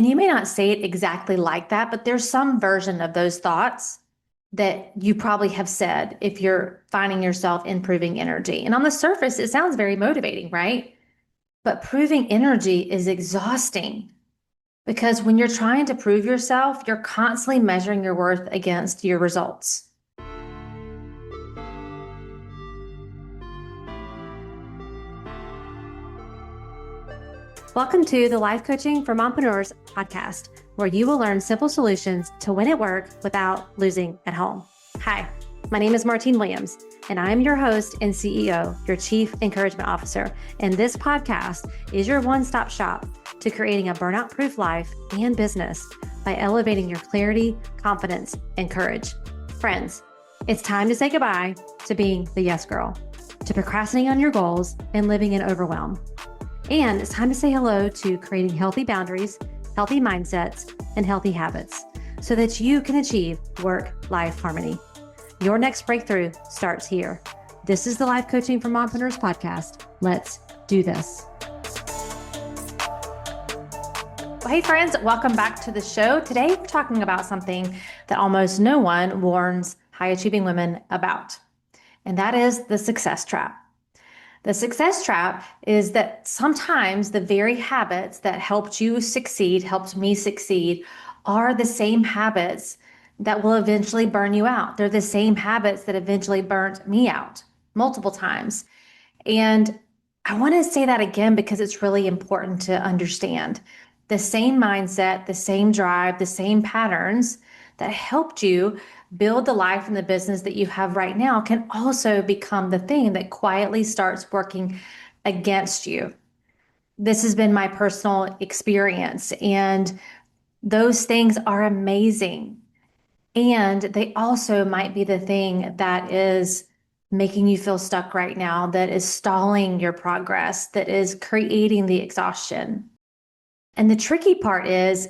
And you may not say it exactly like that, but there's some version of those thoughts that you probably have said if you're finding yourself improving energy. And on the surface, it sounds very motivating, right? But proving energy is exhausting because when you're trying to prove yourself, you're constantly measuring your worth against your results. Welcome to the Life Coaching for Mompreneurs podcast, where you will learn simple solutions to win at work without losing at home. Hi, my name is Martine Williams, and I am your host and CEO, your Chief Encouragement Officer. And this podcast is your one-stop shop to creating a burnout-proof life and business by elevating your clarity, confidence, and courage. Friends, it's time to say goodbye to being the yes girl, to procrastinating on your goals and living in overwhelm. And it's time to say hello to creating healthy boundaries, healthy mindsets, and healthy habits so that you can achieve work-life harmony. Your next breakthrough starts here. This is the Life Coaching for Mompreneurs podcast. Let's do this. Well, hey friends, welcome back to the show. Today we're talking about something that almost no one warns high-achieving women about, and that is the success trap. The success trap is that sometimes the very habits that helped you succeed, helped me succeed, are the same habits that will eventually burn you out. They're the same habits that eventually burnt me out multiple times. And I want to say that again because it's really important to understand. The same mindset, the same drive, the same patterns that helped you build the life and the business that you have right now can also become the thing that quietly starts working against you. This has been my personal experience, and those things are amazing. And they also might be the thing that is making you feel stuck right now, that is stalling your progress, that is creating the exhaustion. And the tricky part is,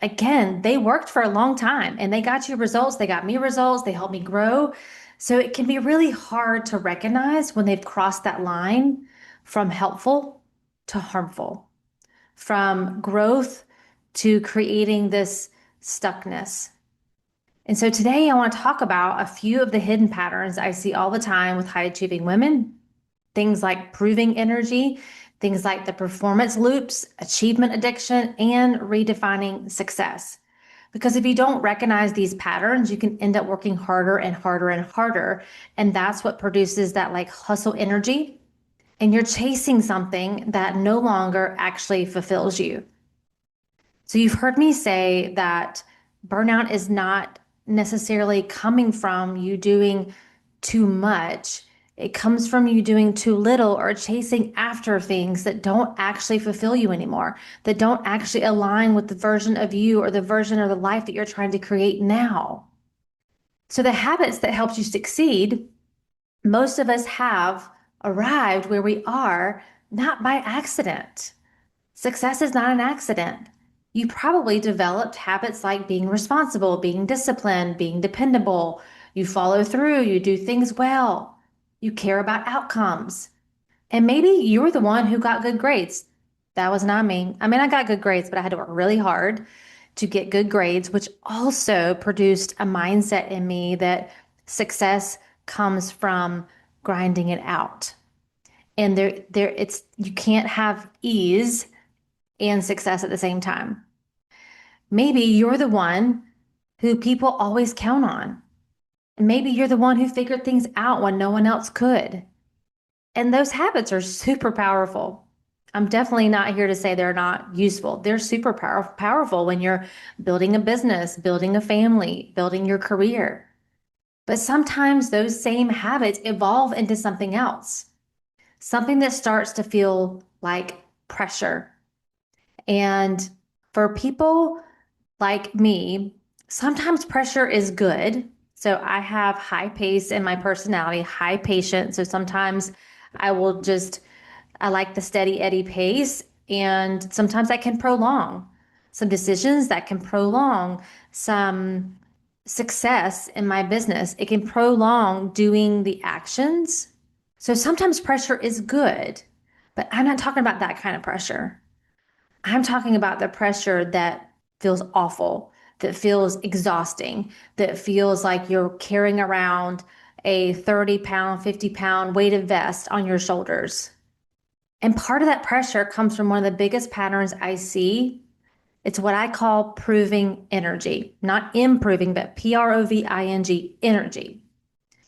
again, they worked for a long time and they got you results. They got me results. They helped me grow. So it can be really hard to recognize when they've crossed that line from helpful to harmful, from growth to creating this stuckness. And so today I want to talk about a few of the hidden patterns I see all the time with high achieving women, things like proving energy, things like the performance loops, achievement addiction, and redefining success. Because if you don't recognize these patterns, you can end up working harder and harder and harder. And that's what produces that like hustle energy. And you're chasing something that no longer actually fulfills you. So you've heard me say that burnout is not necessarily coming from you doing too much. It comes from you doing too little or chasing after things that don't actually fulfill you anymore, that don't actually align with the version of you or the version of the life that you're trying to create now. So the habits that helped you succeed, most of us have arrived where we are not by accident. Success is not an accident. You probably developed habits like being responsible, being disciplined, being dependable. You follow through, you do things well. You care about outcomes. And maybe you were the one who got good grades. That was not me. I mean, I got good grades, but I had to work really hard to get good grades, which also produced a mindset in me that success comes from grinding it out. And you can't have ease and success at the same time. Maybe you're the one who people always count on. Maybe you're the one who figured things out when no one else could. And those habits are super powerful. I'm definitely not here to say they're not useful. They're super powerful when you're building a business, building a family, building your career. But sometimes those same habits evolve into something else, something that starts to feel like pressure. And for people like me, sometimes pressure is good. So I have high pace in my personality, high patience. So sometimes I like the steady Eddie pace. And sometimes I can prolong some decisions that can prolong some success in my business. It can prolong doing the actions. So sometimes pressure is good, but I'm not talking about that kind of pressure. I'm talking about the pressure that feels awful, that feels exhausting, that feels like you're carrying around a 30-pound, 50-pound weighted vest on your shoulders. And part of that pressure comes from one of the biggest patterns I see. It's what I call proving energy, not improving, but PROVING energy.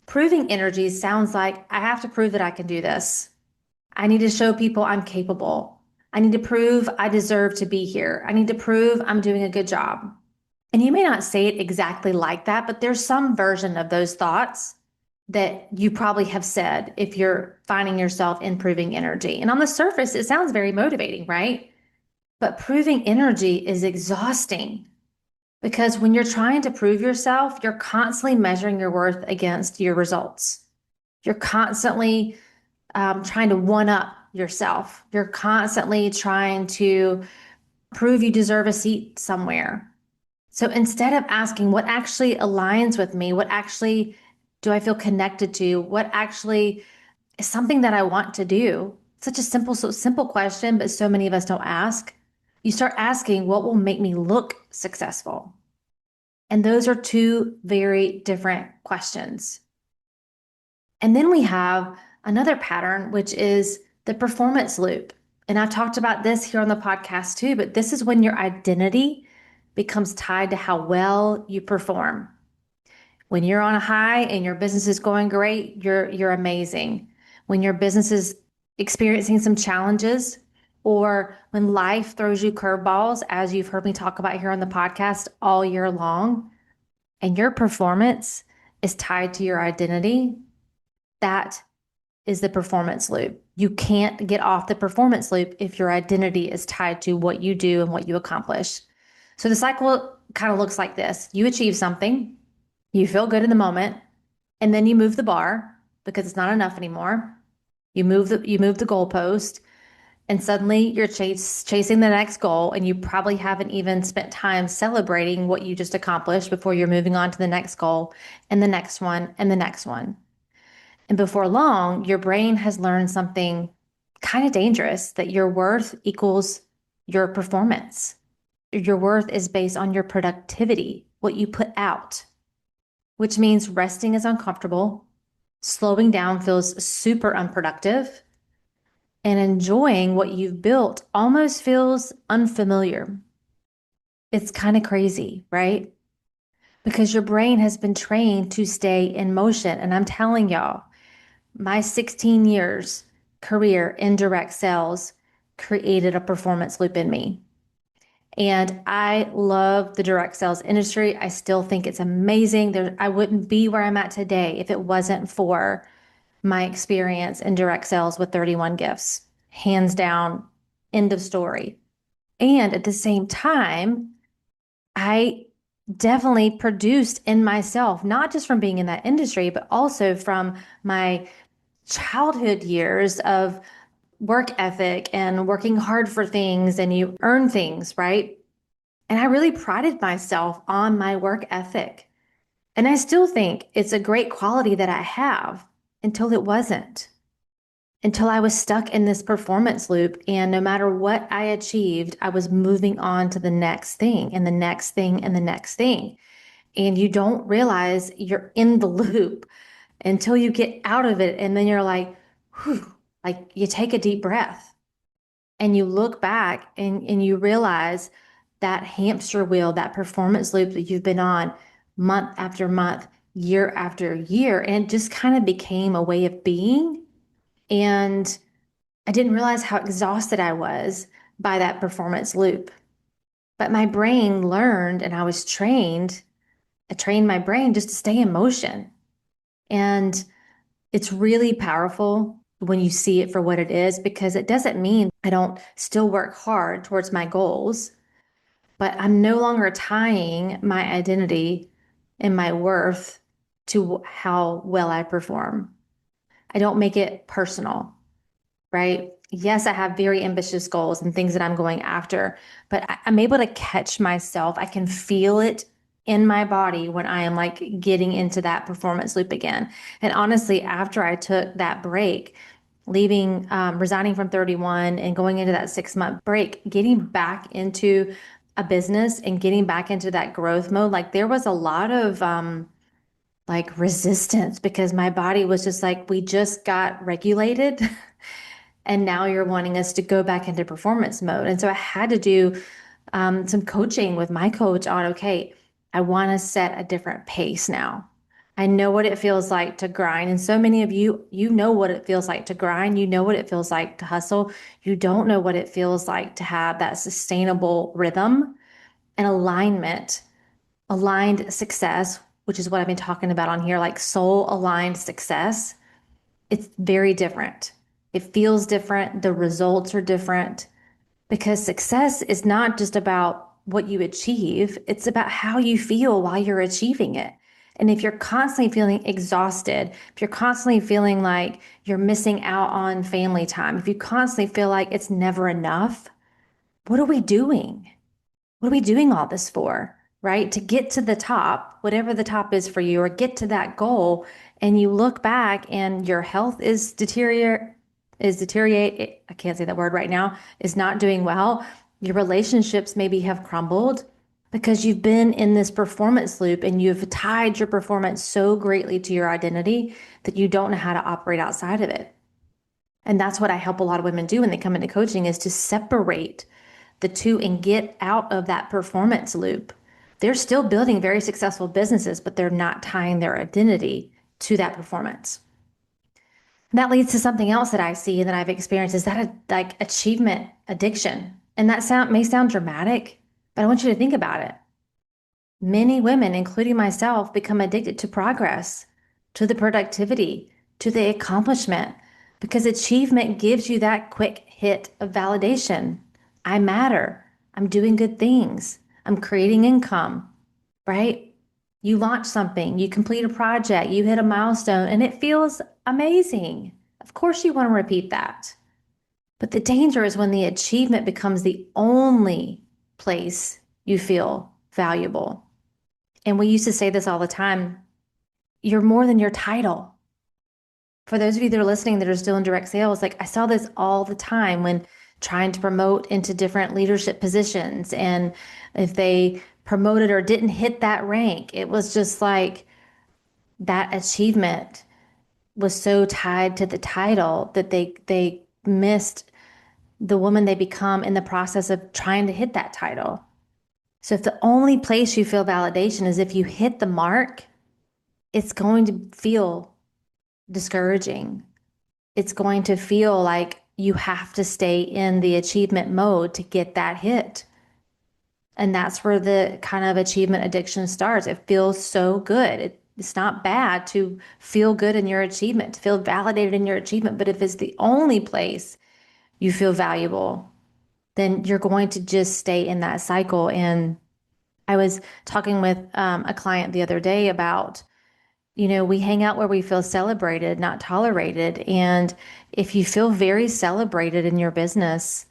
Proving energy sounds like I have to prove that I can do this. I need to show people I'm capable. I need to prove I deserve to be here. I need to prove I'm doing a good job. And you may not say it exactly like that, but there's some version of those thoughts that you probably have said if you're finding yourself in proving energy. And on the surface, it sounds very motivating, right? But proving energy is exhausting because when you're trying to prove yourself, you're constantly measuring your worth against your results. You're constantly trying to one up yourself. You're constantly trying to prove you deserve a seat somewhere. So instead of asking what actually aligns with me, what actually do I feel connected to, what actually is something that I want to do, such a simple question, but so many of us don't ask. You start asking what will make me look successful. And those are two very different questions. And then we have another pattern, which is the performance loop. And I've talked about this here on the podcast too, but this is when your identity becomes tied to how well you perform. When you're on a high and your business is going great, you're amazing. When your business is experiencing some challenges, or when life throws you curveballs, as you've heard me talk about here on the podcast all year long, and your performance is tied to your identity, that is the performance loop. You can't get off the performance loop if your identity is tied to what you do and what you accomplish. So the cycle kind of looks like this. You achieve something, you feel good in the moment, and then you move the bar because it's not enough anymore. You move the goalpost, and suddenly you're chasing the next goal, and you probably haven't even spent time celebrating what you just accomplished before you're moving on to the next goal and the next one and the next one. And before long, your brain has learned something kind of dangerous, that your worth equals your performance. Your worth is based on your productivity, what you put out, which means resting is uncomfortable, slowing down feels super unproductive, and enjoying what you've built almost feels unfamiliar. It's kind of crazy, right? Because your brain has been trained to stay in motion. And I'm telling y'all, my 16 years career in direct sales created a performance loop in me. And I love the direct sales industry. I still think it's amazing. I wouldn't be where I'm at today if it wasn't for my experience in direct sales with 31 gifts. Hands down, end of story. And at the same time, I definitely produced in myself, not just from being in that industry, but also from my childhood years of work ethic and working hard for things, and you earn things, right? And I really prided myself on my work ethic. And I still think it's a great quality that I have until it wasn't, until I was stuck in this performance loop. And no matter what I achieved, I was moving on to the next thing and the next thing and the next thing. And you don't realize you're in the loop until you get out of it. And then you're like, whew, like you take a deep breath and you look back and you realize that hamster wheel, that performance loop that you've been on month after month, year after year. And it just kind of became a way of being. And I didn't realize how exhausted I was by that performance loop. But my brain learned, and I trained my brain just to stay in motion. And it's really powerful when you see it for what it is, because it doesn't mean I don't still work hard towards my goals, but I'm no longer tying my identity and my worth to how well I perform. I don't make it personal, right? Yes, I have very ambitious goals and things that I'm going after, but I'm able to catch myself. I can feel it in my body when I am like getting into that performance loop again. And honestly, after I took that break, leaving, resigning from 31 and going into that 6 month break, getting back into a business and getting back into that growth mode, like there was a lot of like resistance because my body was just like, we just got regulated and now you're wanting us to go back into performance mode. And so I had to do some coaching with my coach on, okay, I want to set a different pace now. I know what it feels like to grind. And so many of you, you know what it feels like to grind. You know what it feels like to hustle. You don't know what it feels like to have that sustainable rhythm and alignment, aligned success, which is what I've been talking about on here, like soul aligned success. It's very different. It feels different. The results are different because success is not just about what you achieve, it's about how you feel while you're achieving it. And if you're constantly feeling exhausted, if you're constantly feeling like you're missing out on family time, if you constantly feel like it's never enough, what are we doing? What are we doing all this for? Right? To get to the top, whatever the top is for you, or get to that goal, and you look back and your health is deteriorate. I can't say that word right now, is not doing well. Your relationships maybe have crumbled because you've been in this performance loop and you've tied your performance so greatly to your identity that you don't know how to operate outside of it. And that's what I help a lot of women do when they come into coaching, is to separate the two and get out of that performance loop. They're still building very successful businesses, but they're not tying their identity to that performance. And that leads to something else that I see and that I've experienced, is that like achievement addiction. And that may sound dramatic, but I want you to think about it. Many women, including myself, become addicted to progress, to the productivity, to the accomplishment, because achievement gives you that quick hit of validation. I matter. I'm doing good things. I'm creating income, right? You launch something, you complete a project, you hit a milestone, and it feels amazing. Of course, you want to repeat that. But the danger is when the achievement becomes the only place you feel valuable. And we used to say this all the time, you're more than your title. For those of you that are listening that are still in direct sales, like I saw this all the time when trying to promote into different leadership positions. And if they promoted or didn't hit that rank, it was just like that achievement was so tied to the title that they missed the woman they become in the process of trying to hit that title. So if the only place you feel validation is if you hit the mark, it's going to feel discouraging. It's going to feel like you have to stay in the achievement mode to get that hit. And that's where the kind of achievement addiction starts. It feels so good. It's not bad to feel good in your achievement, to feel validated in your achievement. But if it's the only place you feel valuable, then you're going to just stay in that cycle. And I was talking with a client the other day about, we hang out where we feel celebrated, not tolerated. And if you feel very celebrated in your business,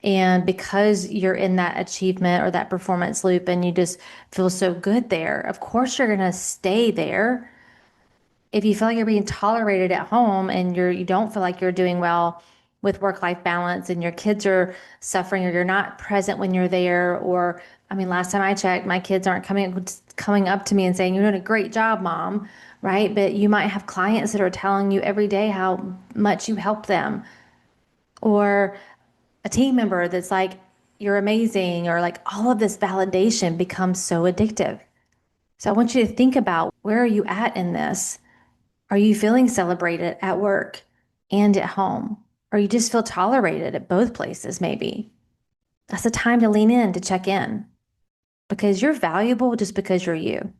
and because you're in that achievement or that performance loop and you just feel so good there, of course you're going to stay there. If you feel like you're being tolerated at home and you don't feel like you're doing well with work-life balance and your kids are suffering or you're not present when you're there, or I mean, last time I checked, my kids aren't coming up to me and saying, "You're doing a great job, mom," right? But you might have clients that are telling you every day how much you help them, or a team member that's like, "You're amazing," or like all of this validation becomes so addictive. So I want you to think about, where are you at in this? Are you feeling celebrated at work and at home? Or you just feel tolerated at both places, maybe? That's the time to lean in, to check in, because you're valuable just because you're you.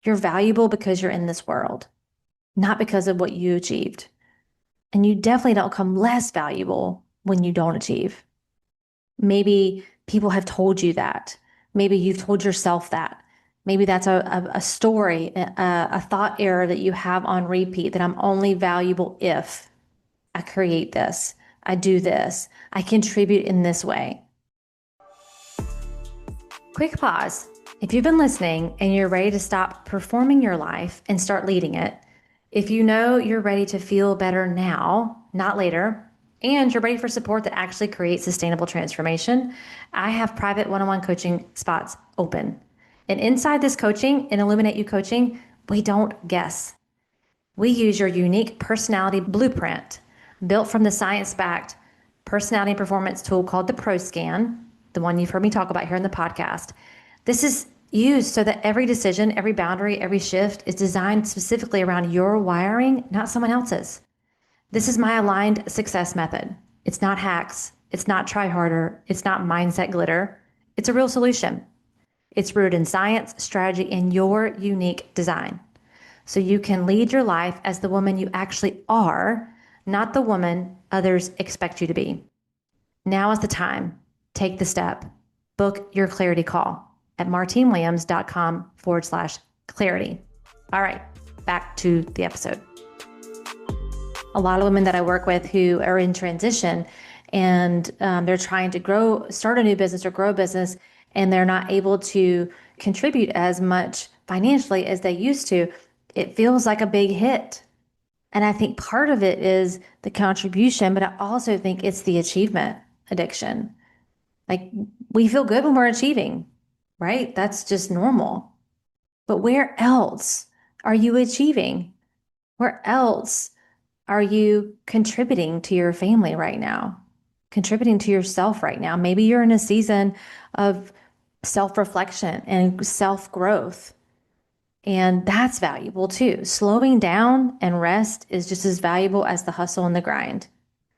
You're valuable because you're in this world, not because of what you achieved. And you definitely don't come less valuable when you don't achieve. Maybe people have told you that. Maybe you've told yourself that. Maybe that's a story, a thought error that you have on repeat, that I'm only valuable if I create this, I do this, I contribute in this way. Quick pause. If you've been listening and you're ready to stop performing your life and start leading it, If you know you're ready to feel better now, not later, and you're ready for support that actually creates sustainable transformation, I have private one-on-one coaching spots open. And inside this coaching, in Illuminate You coaching, we don't guess. We use your unique personality blueprint built from the science-backed personality performance tool called the ProScan, the one you've heard me talk about here in the podcast. This is used so that every decision, every boundary, every shift is designed specifically around your wiring, not someone else's. This is my aligned success method. It's not hacks. It's not try harder. It's not mindset glitter. It's a real solution. It's rooted in science, strategy, and your unique design. So you can lead your life as the woman you actually are, not the woman others expect you to be. Now is the time. Take the step. Book your clarity call at martinewilliams.com/clarity. All right, back to the episode. A lot of women that I work with who are in transition and they're trying to start a new business or grow a business, and they're not able to contribute as much financially as they used to, it feels like a big hit. And I think part of it is the contribution, but I also think it's the achievement addiction. Like, we feel good when we're achieving, right? That's just normal. But where else are you achieving? Where else are you contributing to your family right now? Contributing to yourself right now? Maybe you're in a season of self-reflection and self-growth. And that's valuable too. Slowing down and rest is just as valuable as the hustle and the grind.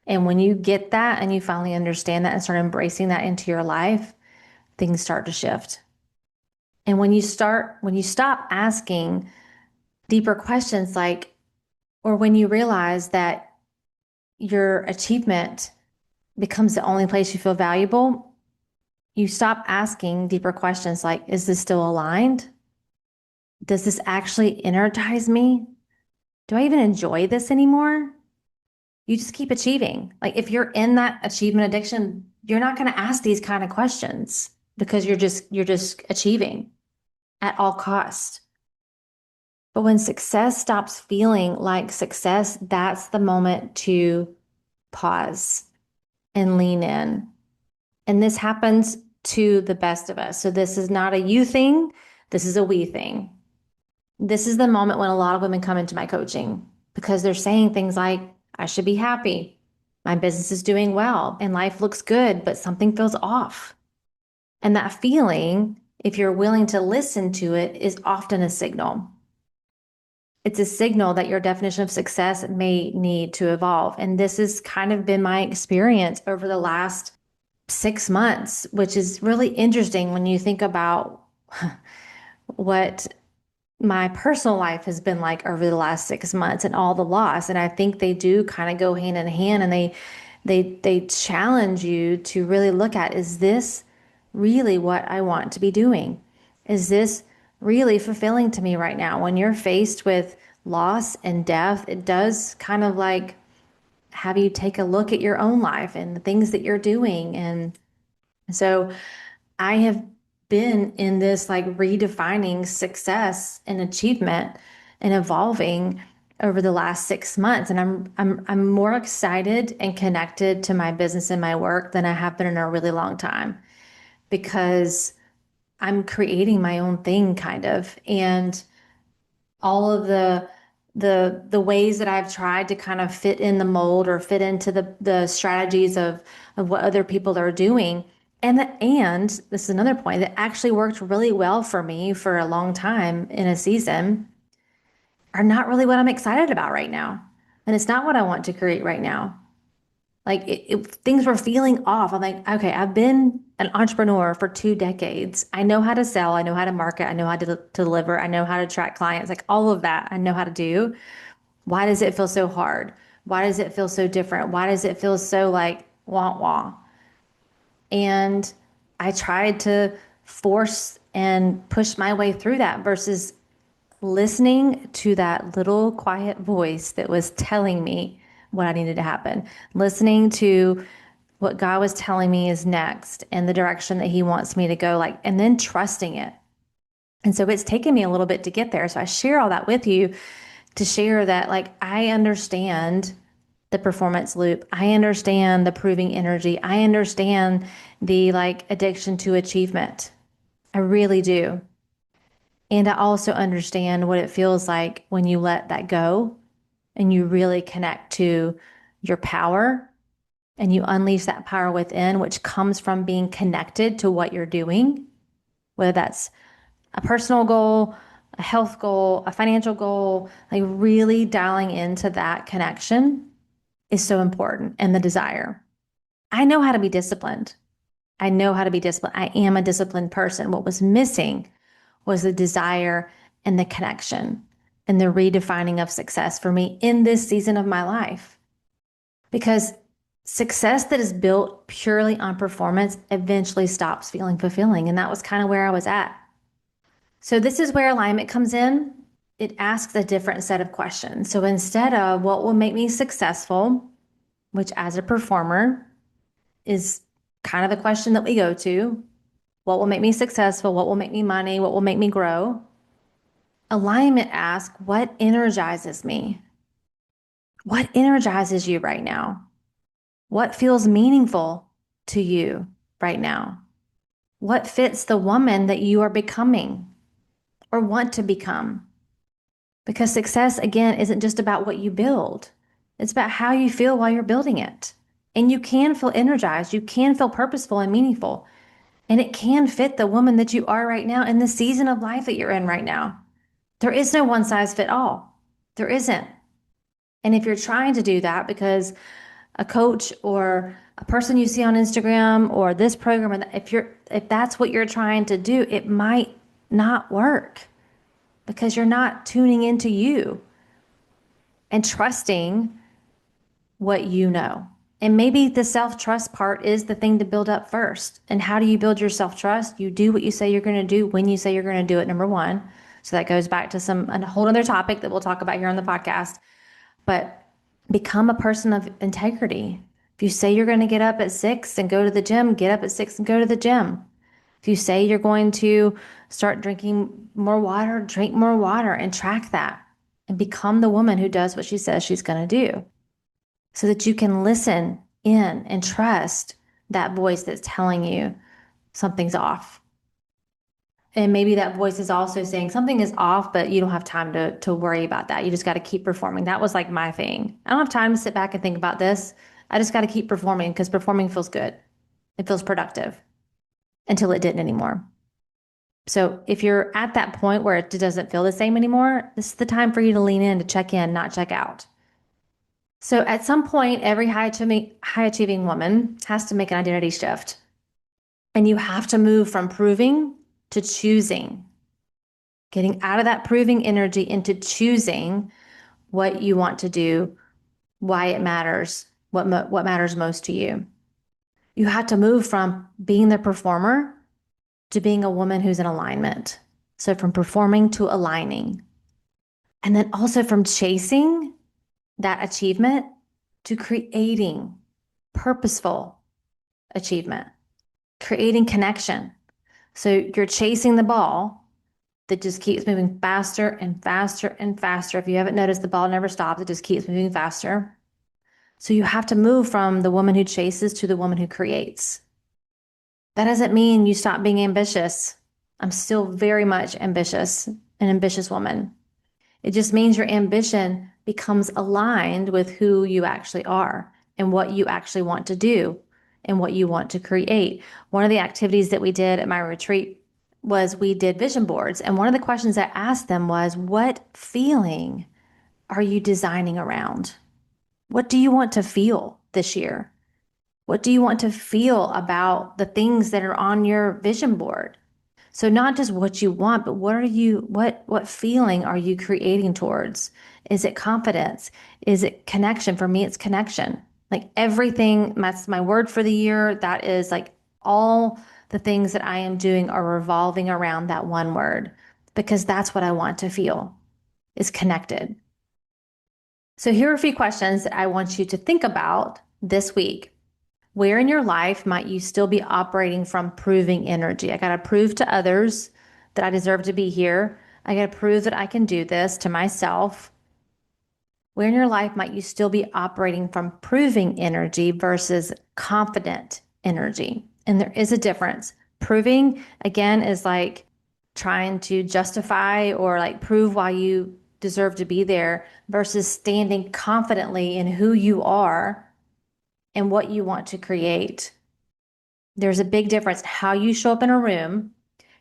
And when you get that and you finally understand that and start embracing that into your life, things start to shift. And when you stop asking deeper questions or when you realize that your achievement becomes the only place you feel valuable, you stop asking deeper questions like, is this still aligned? Does this actually energize me? Do I even enjoy this anymore? You just keep achieving. Like, if you're in that achievement addiction, you're not going to ask these kind of questions because you're just achieving at all cost. But when success stops feeling like success, that's the moment to pause and lean in. And this happens to the best of us. So this is not a you thing. This is a we thing. This is the moment when a lot of women come into my coaching because they're saying things like, I should be happy. My business is doing well and life looks good, but something feels off. And that feeling, if you're willing to listen to it, is often a signal. It's a signal that your definition of success may need to evolve. And this has kind of been my experience over the last 6 months, which is really interesting when you think about what my personal life has been like over the last 6 months and all the loss. And I think they do kind of go hand in hand, and they challenge you to really look at, is this really what I want to be doing? Is this really fulfilling to me right now? When you're faced with loss and death, it does kind of like have you take a look at your own life and the things that you're doing. And so I have been in this like redefining success and achievement and evolving over the last 6 months. And I'm more excited and connected to my business and my work than I have been in a really long time, because I'm creating my own thing kind of. And all of the ways that I've tried to kind of fit in the mold or fit into the strategies of what other people are doing. And this is another point that actually worked really well for me for a long time in a season, are not really what I'm excited about right now. And it's not what I want to create right now. Like, things were feeling off. I'm like, okay, I've been an entrepreneur for 2 decades. I know how to sell. I know how to market. I know how to deliver. I know how to attract clients. Like, all of that I know how to do. Why does it feel so hard? Why does it feel so different? Why does it feel so like wah wah? And I tried to force and push my way through that versus listening to that little quiet voice that was telling me what I needed to happen, listening to what God was telling me is next and the direction that He wants me to go, like, and then trusting it. And so it's taken me a little bit to get there. So I share all that with you to share that, like, I understand the performance loop. I understand the proving energy. I understand the like addiction to achievement. I really do. And I also understand what it feels like when you let that go and you really connect to your power and you unleash that power within, which comes from being connected to what you're doing, whether that's a personal goal, a health goal, a financial goal, like really dialing into that connection is so important, and the desire. I know how to be disciplined. I know how to be disciplined. I am a disciplined person. What was missing was the desire and the connection and the redefining of success for me in this season of my life. Because success that is built purely on performance eventually stops feeling fulfilling. And that was kind of where I was at. So, this is where alignment comes in. It asks a different set of questions. So, instead of what will make me successful, which as a performer is kind of the question that we go to, what will make me successful? What will make me money? What will make me grow? Alignment asks, what energizes me? What energizes you right now? What feels meaningful to you right now? What fits the woman that you are becoming or want to become? Because success, again, isn't just about what you build. It's about how you feel while you're building it. And you can feel energized. You can feel purposeful and meaningful. And it can fit the woman that you are right now in the season of life that you're in right now. There is no one size fit all. There isn't. And if you're trying to do that because a coach or a person you see on Instagram or this program, if that's what you're trying to do, it might not work because you're not tuning into you and trusting what you know. And maybe the self-trust part is the thing to build up first. And how do you build your self-trust? You do what you say you're going to do when you say you're going to do it, number one. So that goes back to a whole other topic that we'll talk about here on the podcast. But become a person of integrity. If you say you're going to get up at 6 and go to the gym, get up at 6 and go to the gym. If you say you're going to start drinking more water, drink more water and track that and become the woman who does what she says she's going to do, so that you can listen in and trust that voice that's telling you something's off. And maybe that voice is also saying something is off, but you don't have time to worry about that. You just got to keep performing. That was like my thing. I don't have time to sit back and think about this. I just got to keep performing because performing feels good. It feels productive until it didn't anymore. So if you're at that point where it doesn't feel the same anymore, this is the time for you to lean in, to check in, not check out. So at some point, every high achieving woman has to make an identity shift. And you have to move from proving to choosing, getting out of that proving energy into choosing what you want to do, why it matters, what matters most to you. You have to move from being the performer to being a woman who's in alignment. So from performing to aligning. And then also from chasing that achievement to creating purposeful achievement, creating connection. So you're chasing the ball that just keeps moving faster and faster and faster. If you haven't noticed, the ball never stops. It just keeps moving faster. So you have to move from the woman who chases to the woman who creates. That doesn't mean you stop being ambitious. I'm still very much ambitious, an ambitious woman. It just means your ambition becomes aligned with who you actually are and what you actually want to do and what you want to create. One of the activities that we did at my retreat was we did vision boards. And one of the questions I asked them was, what feeling are you designing around? What do you want to feel this year? What do you want to feel about the things that are on your vision board? So not just what you want, but what feeling are you creating towards? Is it confidence? Is it connection? For me, it's connection. Like everything, that's my word for the year. That is like all the things that I am doing are revolving around that one word, because that's what I want to feel, is connected. So here are a few questions that I want you to think about this week. Where in your life might you still be operating from proving energy? I got to prove to others that I deserve to be here. I got to prove that I can do this to myself. Where in your life might you still be operating from proving energy versus confident energy? And there is a difference. Proving, again, is like trying to justify or like prove why you deserve to be there versus standing confidently in who you are and what you want to create. There's a big difference how you show up in a room,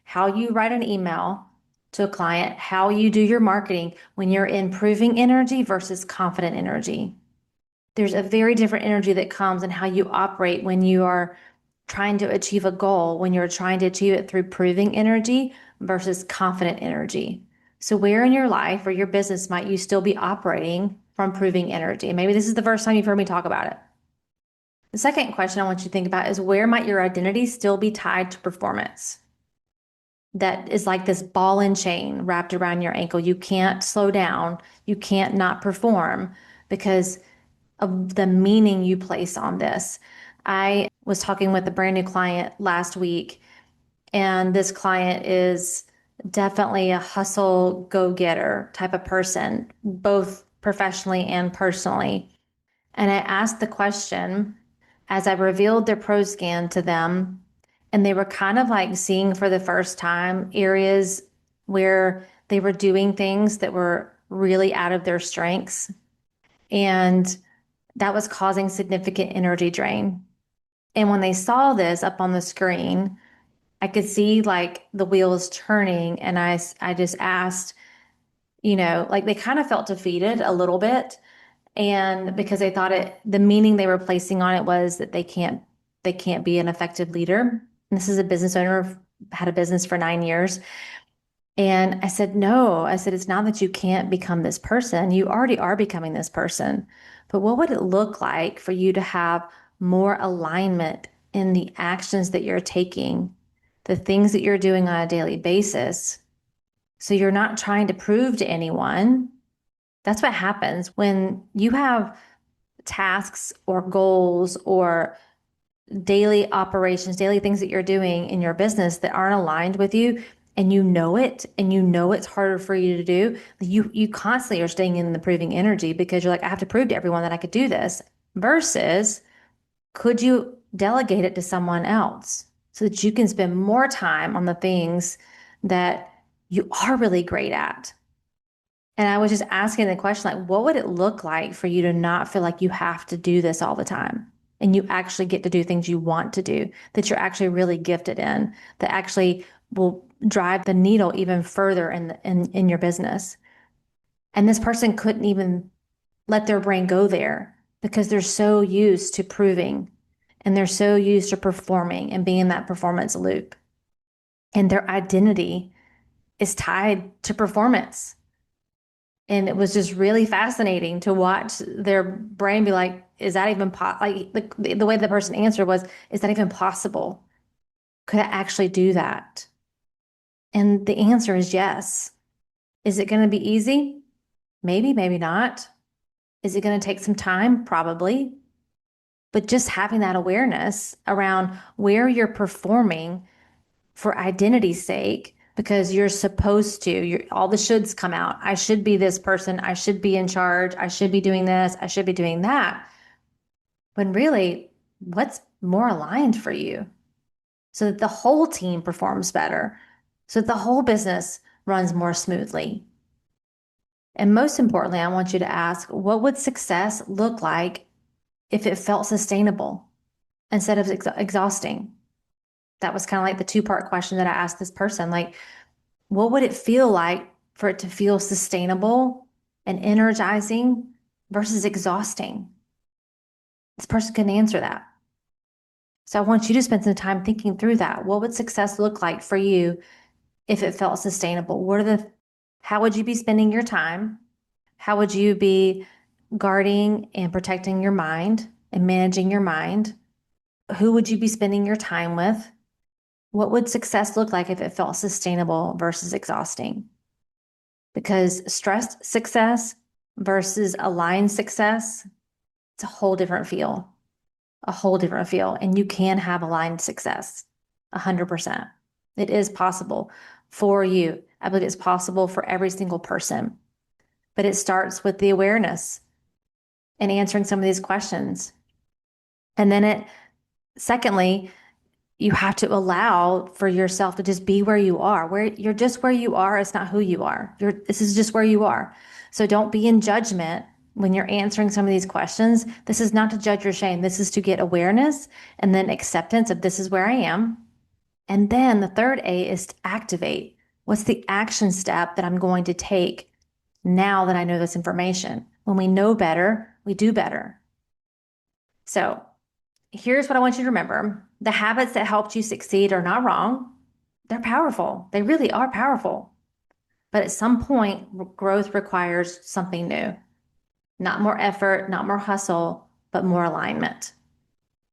how you write an email to a client, how you do your marketing when you're in proving energy versus confident energy. There's a very different energy that comes in how you operate when you are trying to achieve a goal, when you're trying to achieve it through proving energy versus confident energy. So, where in your life or your business might you still be operating from proving energy? And maybe this is the first time you've heard me talk about it. The second question I want you to think about is where might your identity still be tied to performance? That is like this ball and chain wrapped around your ankle. You can't slow down. You can't not perform because of the meaning you place on this. I was talking with a brand new client last week, and this client is definitely a hustle go-getter type of person, both professionally and personally. And I asked the question as I revealed their pro scan to them, and they were kind of like seeing for the first time areas where they were doing things that were really out of their strengths. And that was causing significant energy drain. And when they saw this up on the screen, I could see like the wheels turning. And I just asked, like they kind of felt defeated a little bit. And because they thought the meaning they were placing on it was that they can't be an effective leader. And this is a business owner, had a business for 9 years. And I said, no, I said, it's not that you can't become this person. You already are becoming this person. But what would it look like for you to have more alignment in the actions that you're taking, the things that you're doing on a daily basis? So you're not trying to prove to anyone. That's what happens when you have tasks or goals or daily operations, daily things that you're doing in your business that aren't aligned with you, and you know it, and you know it's harder for you to do. You constantly are staying in the proving energy because you're like, I have to prove to everyone that I could do this. Versus, could you delegate it to someone else so that you can spend more time on the things that you are really great at? And I was just asking the question, like, what would it look like for you to not feel like you have to do this all the time? And you actually get to do things you want to do, that you're actually really gifted in, that actually will drive the needle even further in your business. And this person couldn't even let their brain go there because they're so used to proving and they're so used to performing and being in that performance loop. And their identity is tied to performance. And it was just really fascinating to watch their brain be like, is that even like the way the person answered was, is that even possible? Could I actually do that? And the answer is yes. Is it going to be easy? Maybe, maybe not. Is it going to take some time? Probably. But just having that awareness around where you're performing for identity's sake, because you're supposed to, all the shoulds come out. I should be this person. I should be in charge. I should be doing this. I should be doing that. When really, what's more aligned for you so that the whole team performs better, so that the whole business runs more smoothly? And most importantly, I want you to ask, what would success look like if it felt sustainable instead of exhausting? That was kind of like the two-part question that I asked this person. Like, what would it feel like for it to feel sustainable and energizing versus exhausting? This person couldn't answer that. So I want you to spend some time thinking through that. What would success look like for you if it felt sustainable? How would you be spending your time? How would you be guarding and protecting your mind and managing your mind? Who would you be spending your time with? What would success look like if it felt sustainable versus exhausting? Because stressed success versus aligned success, it's a whole different feel, a whole different feel. And you can have aligned success 100%. It is possible for you. I believe it's possible for every single person. but it starts with the awareness and answering some of these questions. And then secondly, you have to allow for yourself to just be where you are. Where you're just where you are. It's not who you are. This is just where you are. So don't be in judgment when you're answering some of these questions. This is not to judge or shame. This is to get awareness and then acceptance of this is where I am. And then the third A is to activate. What's the action step that I'm going to take now that I know this information? When we know better, we do better. So here's what I want you to remember. The habits that helped you succeed are not wrong. They're powerful. They really are powerful. But at some point, growth requires something new. Not more effort, not more hustle, but more alignment.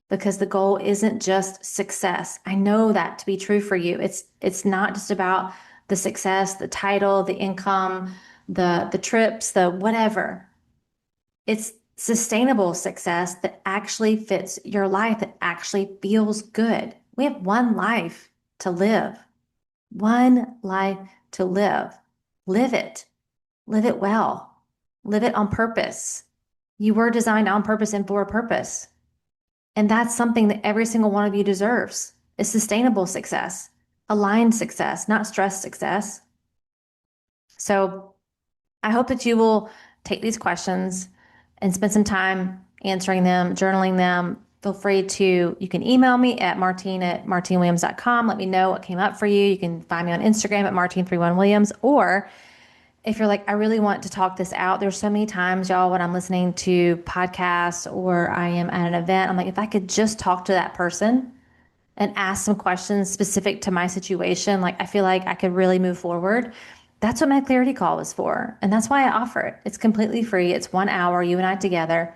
Because the goal isn't just success. I know that to be true for you. It's not just about the success, the title, the income, the trips, the whatever. It's sustainable success that actually fits your life, that actually feels good. We have one life to live. One life to live. Live it. Live it well. Live it on purpose. You were designed on purpose and for a purpose. And that's something that every single one of you deserves, is sustainable success, aligned success, not stress success. So I hope that you will take these questions and spend some time answering them, journaling them. Feel free you can email me at martine@martinewilliams.com. Let me know what came up for you. You can find me on Instagram at martine31williams. Or if you're like, I really want to talk this out, there's so many times, y'all, when I'm listening to podcasts or I am at an event, I'm like, if I could just talk to that person and ask some questions specific to my situation, like I feel like I could really move forward. That's what my clarity call is for. And that's why I offer it. It's completely free. It's 1 hour, you and I together.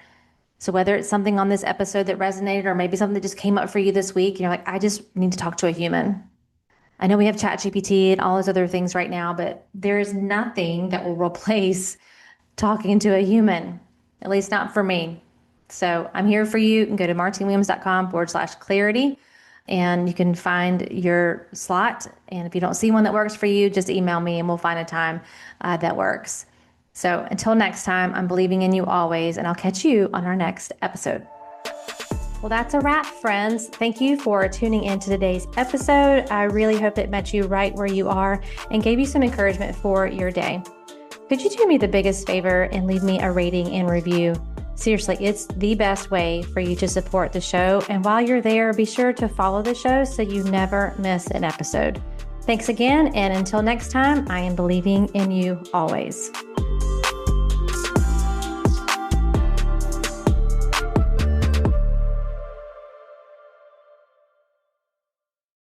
So whether it's something on this episode that resonated or maybe something that just came up for you this week, you're like, I just need to talk to a human. I know we have ChatGPT and all those other things right now, but there is nothing that will replace talking to a human, at least not for me. So I'm here for you. You can go to martinewilliams.com/clarity. And you can find your slot. And if you don't see one that works for you, just email me and we'll find a time that works. So until next time, I'm believing in you always, and I'll catch you on our next episode. Well, that's a wrap, friends. Thank you for tuning in to today's episode. I really hope it met you right where you are and gave you some encouragement for your day. Could you do me the biggest favor and leave me a rating and review? Seriously, it's the best way for you to support the show. And while you're there, be sure to follow the show so you never miss an episode. Thanks again. And until next time, I am believing in you always.